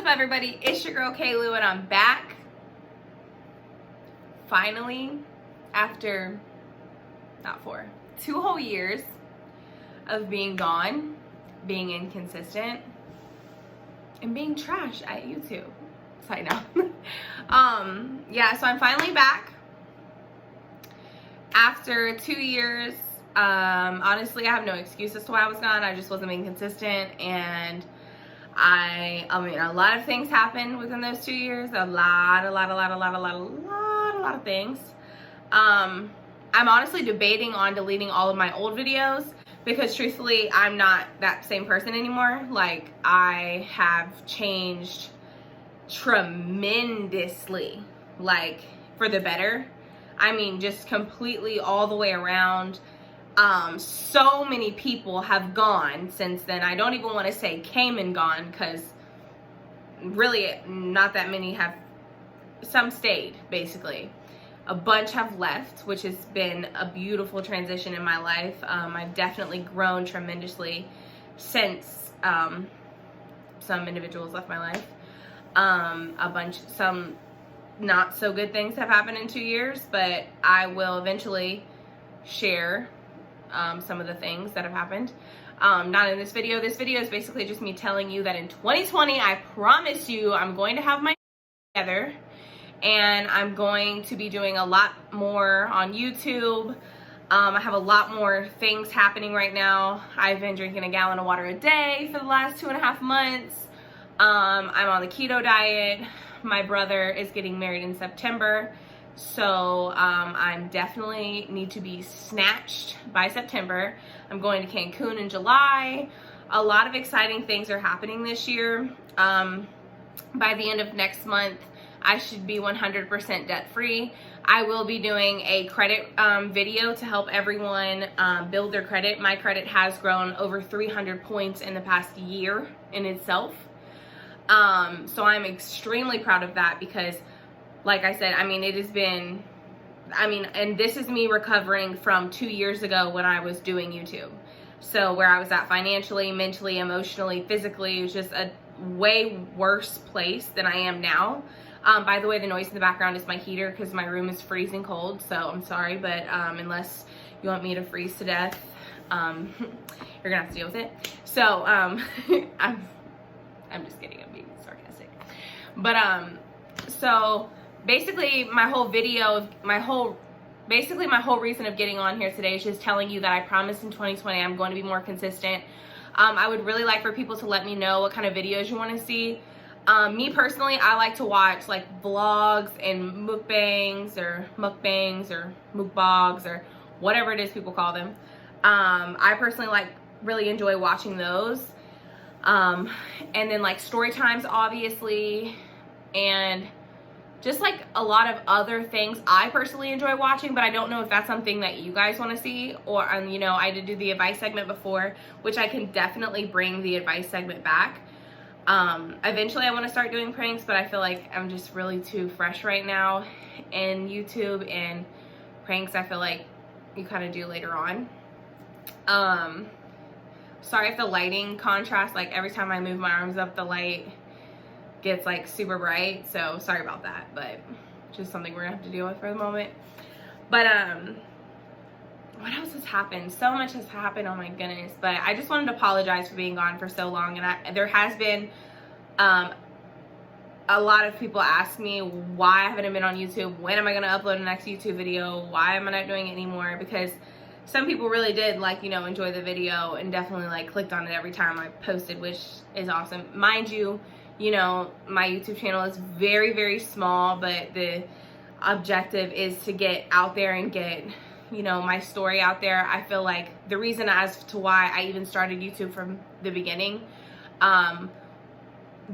What's up, everybody? It's your girl Kaylu, and I'm back finally after 2 whole years of being gone, being inconsistent, and being trash at YouTube. Side note. Yeah, so I'm finally back after 2 years. Honestly, I have no excuse as to why I was gone. I just wasn't being consistent, and I mean, a lot of things happened within those 2 years. A lot of things. I'm honestly debating on deleting all of my old videos because truthfully, I'm not that same person anymore. Like, I have changed tremendously, like, for the better. I mean, just completely all the way around. So many people have gone since then. I don't even want to say came and gone, because really not that many have. Some stayed, basically. A bunch have left, which has been a beautiful transition in my life. I've definitely grown tremendously since some individuals left my life. Some not so good things have happened in 2 years, but I will eventually share some of the things that have happened. Not in this video. This video is basically just me telling you that in 2020, I promise you I'm going to have my together, and I'm going to be doing a lot more on YouTube. I have a lot more things happening right now. I've been drinking a gallon of water a day for the last 2.5 months. I'm on the keto diet. My brother is getting married in September. So I'm definitely need to be snatched by September. I'm going to Cancun in July. A lot of exciting things are happening this year. By the end of next month, I should be 100% debt free. I will be doing a credit video to help everyone build their credit. My credit has grown over 300 points in the past year in itself. So I'm extremely proud of that because, like I said, I mean, it has been, and this is me recovering from 2 years ago when I was doing YouTube. So where I was at financially, mentally, emotionally, physically, it was just a way worse place than I am now. By the way, the noise in the background is my heater because my room is freezing cold. So I'm sorry, but unless you want me to freeze to death, you're gonna have to deal with it. So I'm just kidding. I'm being sarcastic. But so basically my whole reason of getting on here today is just telling you that I promise in 2020 I'm going to be more consistent. I would really like for people to let me know what kind of videos you want to see. Me personally, I like to watch like vlogs and mukbangs or mukbogs or whatever it is people call them. I personally really enjoy watching those. And then like story times, obviously, and just like a lot of other things I personally enjoy watching, but I don't know if that's something that you guys want to see. Or, you know, I did do the advice segment before, which I can definitely bring the advice segment back. Eventually I want to start doing pranks, but I feel like I'm just really too fresh right now in YouTube, and pranks I feel like you kind of do later on. Sorry if the lighting contrast, like every time I move my arms up, the light gets like super bright, so sorry about that, but just something we're gonna have to deal with for the moment. But what else has happened? So much has happened, oh my goodness. But I just wanted to apologize for being gone for so long, and there has been a lot of people ask me why I haven't been on YouTube, when am I gonna upload the next YouTube video, why am I not doing it anymore, because some people really did, like, you know, enjoy the video and definitely like clicked on it every time I posted, which is awesome. Mind you, you know, my YouTube channel is very, very small, but the objective is to get out there and get, you know, my story out there. I feel like the reason as to why I even started YouTube from the beginning, the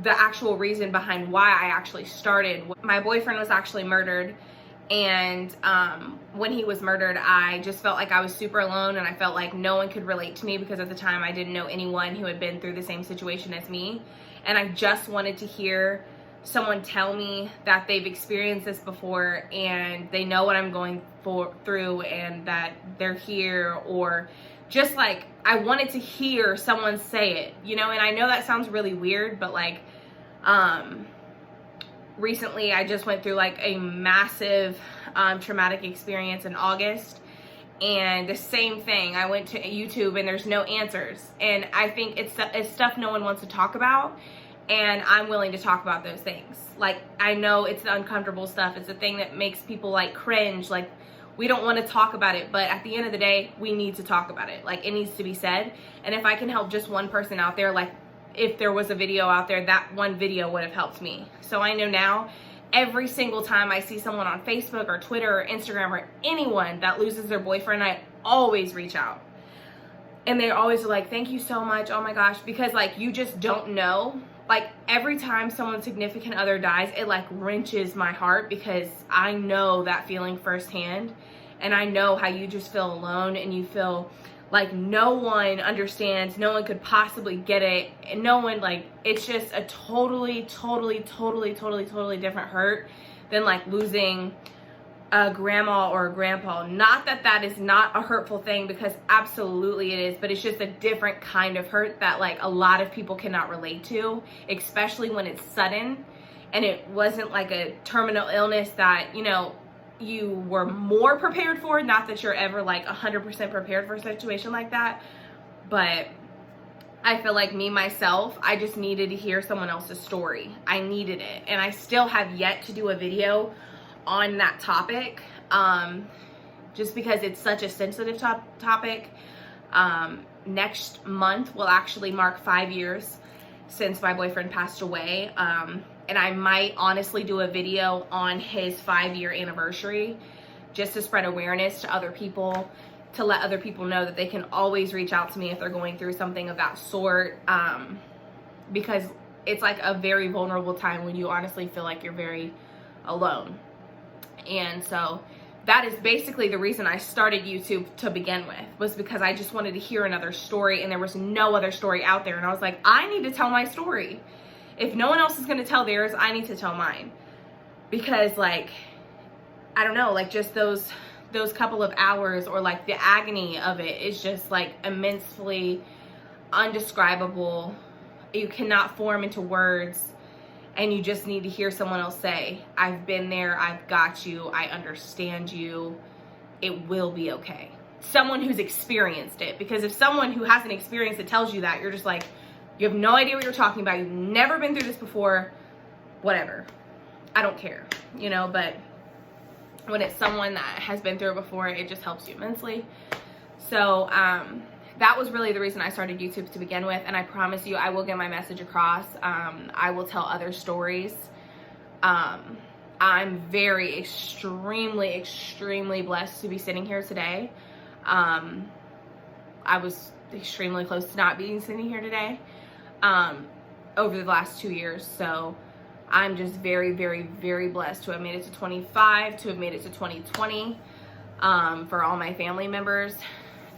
actual reason behind why I actually started, my boyfriend was actually murdered. And when he was murdered, I just felt like I was super alone, and I felt like no one could relate to me because at the time I didn't know anyone who had been through the same situation as me. And I just wanted to hear someone tell me that they've experienced this before and they know what I'm going through and that they're here, or just like I wanted to hear someone say it, you know. And I know that sounds really weird, but like Recently I just went through like a massive traumatic experience in August, and the same thing. I went to YouTube and there's no answers, and I think it's stuff no one wants to talk about, and I'm willing to talk about those things. Like, I know it's the uncomfortable stuff, it's the thing that makes people like cringe, like we don't want to talk about it, but at the end of the day, we need to talk about it. Like, it needs to be said. And if I can help just one person out there, like if there was a video out there, that one video would have helped me. So I know now, every single time I see someone on Facebook or Twitter or Instagram or anyone that loses their boyfriend, I always reach out. And they always are like, thank you so much, oh my gosh, because like you just don't know. Like, every time someone's significant other dies, it like wrenches my heart, because I know that feeling firsthand, and I know how you just feel alone, and you feel like no one understands, no one could possibly get it, and no one, like, it's just a totally different hurt than like losing a grandma or a grandpa. Not that that is not a hurtful thing, because absolutely it is, but it's just a different kind of hurt that like a lot of people cannot relate to, especially when it's sudden and it wasn't like a terminal illness that, you know, you were more prepared for. Not that you're ever like 100% prepared for a situation like that, but I feel like me, myself, I just needed to hear someone else's story. I needed it, and I still have yet to do a video on that topic, just because it's such a sensitive topic. Next month will actually mark 5 years since my boyfriend passed away, and I might honestly do a video on his 5-year anniversary, just to spread awareness to other people, to let other people know that they can always reach out to me if they're going through something of that sort, because it's like a very vulnerable time when you honestly feel like you're very alone. And so that is basically the reason I started YouTube to begin with, was because I just wanted to hear another story, and there was no other story out there. And I was like, I need to tell my story. If no one else is going to tell theirs, I need to tell mine. Because like, I don't know, like just those couple of hours, or like the agony of it is just like immensely undescribable. You cannot form into words. And you just need to hear someone else say, I've been there, I've got you, I understand you, it will be okay. Someone who's experienced it. Because if someone who hasn't experienced it tells you that, you're just like, you have no idea what you're talking about, you've never been through this before, whatever. I don't care, you know, but when it's someone that has been through it before, it just helps you immensely. So, that was really the reason I started YouTube to begin with, and I promise you I will get my message across. I will tell other stories. I'm very extremely blessed to be sitting here today. I was extremely close to not being sitting here today over the last 2 years, so I'm just very blessed to have made it to 25, to have made it to 2020, for all my family members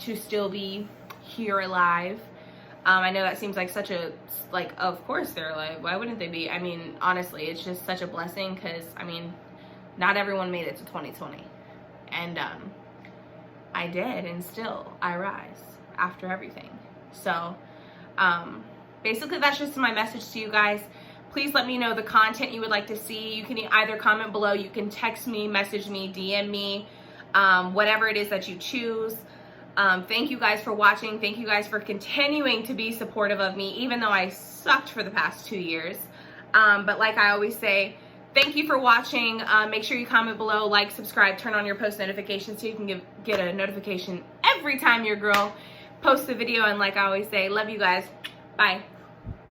to still be here alive. I know that seems like such a, like, of course they're alive, why wouldn't they be? I mean, honestly, it's just such a blessing, because I mean, not everyone made it to 2020, and I did, and still I rise after everything. So basically that's just my message to you guys. Please let me know the content you would like to see. You can either comment below, you can text me, message me, DM me, whatever it is that you choose. Thank you guys for watching. Thank you guys for continuing to be supportive of me, even though I sucked for the past 2 years. But like I always say, thank you for watching. Make sure you comment below, like, subscribe, turn on your post notifications so you can get a notification every time your girl posts a video. And like I always say, love you guys. Bye.